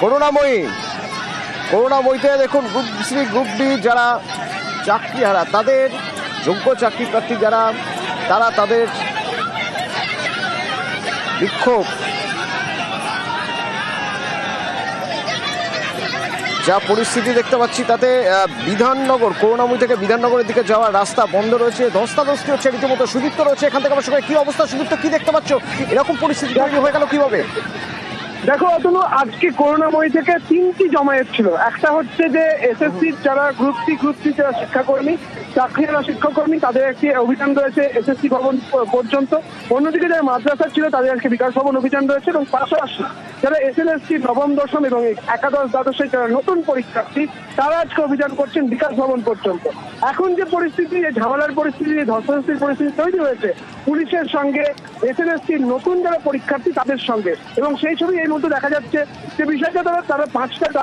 করুণাময়ীতে দেখুন group C group D যারা চাকরিহারা, তাদের যোগ্য চাকরি প্রার্থী যারা, তারা তাদের বিক্ষোভ, যা পরিস্থিতি দেখতে পাচ্ছি তাতে বিধাননগর, করুণাময়ী থেকে বিধাননগরের দিকে যাওয়ার রাস্তা বন্ধ রয়েছে, ধস্তাধস্তি হচ্ছে রীতিমতো। সুদীপ্ত রয়েছে এখান থেকে আমার সঙ্গে, কি অবস্থা সুদীপ্ত, কি দেখতে পাচ্ছ? এরকম পরিস্থিতি তৈরি হয়ে গেল কিভাবে? দেখো অতনু, আজকে করুণাময়ী থেকে 3টি জমায়েত ছিল। একটা হচ্ছে যে এসএসসির যারা গ্রুপ সি যারা শিক্ষাকর্মী, চাকরিহারা শিক্ষাকর্মী, তাদের একটি অভিযান রয়েছে এসএসসি ভবন পর্যন্ত। অন্যদিকে যারা মাদ্রাসা ছিল তাদের আজকে বিকাশ ভবন অভিযান রয়েছে, এবং পাশাপাশি যারা এসএলএসসি নবম দশম এবং একাদশ দ্বাদশের যারা নতুন পরীক্ষার্থী, তারা আজকে অভিযান করছেন বিকাশ ভবন পর্যন্ত। এখন যে পরিস্থিতি, যে ঝামেলার পরিস্থিতি, যে ধস্তাধস্তির পরিস্থিতি তৈরি হয়েছে পুলিশের সঙ্গে এসএলএসসির নতুন যারা পরীক্ষার্থী তাদের সঙ্গে, এবং সেই ছবি এই মুহূর্তে দেখা যাচ্ছে। যে বিষয়টা তারা 5টা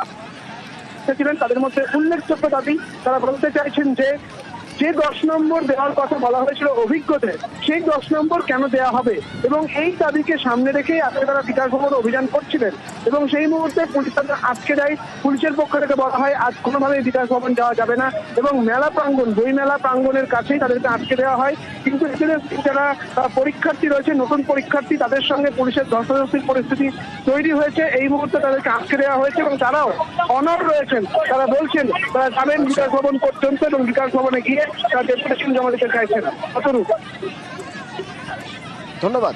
ছিলেন, তাদের মধ্যে উল্লেখযোগ্য দাবি তারা বলতে চাইছেন যে 10 নম্বর দেওয়ার কথা বলা হয়েছিল অভিজ্ঞদের, সেই 10 নম্বর কেন দেওয়া হবে, এবং এই দাবিকে সামনে রেখে আজকে তারা বিকাশ ভবন অভিযান করছিলেন। এবং সেই মুহূর্তে পুলিশ তাদের আটকে দেয়। পুলিশের পক্ষ থেকে বলা হয় আজ কোনোভাবেই বিকাশ ভবন যাওয়া যাবে না, এবং মেলা প্রাঙ্গণ, বই মেলা প্রাঙ্গণের কাছেই তাদেরকে আটকে দেওয়া হয়। কিন্তু এখানে যারা পরীক্ষার্থী রয়েছে, নতুন পরীক্ষার্থী, তাদের সঙ্গে পুলিশের ধস্তাধস্তির পরিস্থিতি তৈরি হয়েছে। এই মুহূর্তে তাদেরকে আটকে দেওয়া হয়েছে, এবং তারাও অনড় রয়েছেন। তারা বলছেন তারা যাবেন বিকাশ ভবন পর্যন্ত, এবং বিকাশ ভবনে গিয়ে তারা ডেপুটেশন জমা দিতে চাইছেন। ধন্যবাদ।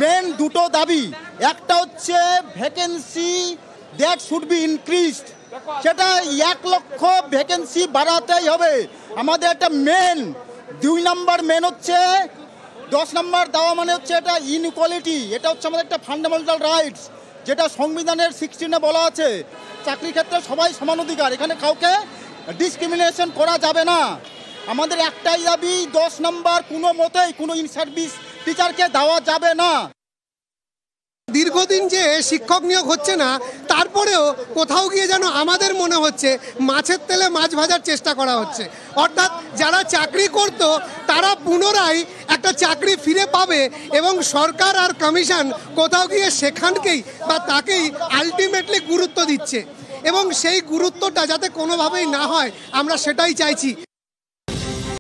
মেন দুটো দাবি, একটা হচ্ছে vacancy that should be increased, সেটা 1 লক্ষ ভ্যাকেন্সি বাড়াতেই হবে আমাদের একটা মেন। 2 নম্বর মেন হচ্ছে 10 নম্বর দেওয়া মানে হচ্ছে এটা ইনইকুয়ালিটি, এটা হচ্ছে আমাদের একটা ফান্ডামেন্টাল রাইটস, যেটা সংবিধানের 16-এ বলা আছে চাকরি ক্ষেত্রে সবাই সমান অধিকার, এখানে কাউকে ডিসক্রিমিনেশন করা যাবে না। আমাদের একটাই দাবি, 10 নম্বর কোনো মতেই কোনো ইন সার্ভিস টিচারকে দেওয়া যাবে না। দীর্ঘদিন যে শিক্ষক নিয়োগ হচ্ছে না, তারপরেও কোথাও গিয়ে যেন আমাদের মনে হচ্ছে মাছের তেলে মাছ ভাজার চেষ্টা করা হচ্ছে। অর্থাৎ যারা চাকরি করত তারা পুনরায় একটা চাকরি ফিরে পাবে, এবং সরকার আর কমিশন কোথাও গিয়ে সেখানকেই বা তাকেই আলটিমেটলি গুরুত্ব দিচ্ছে, এবং সেই গুরুত্বটা যাতে কোনোভাবেই না হয় আমরা সেটাই চাইছি।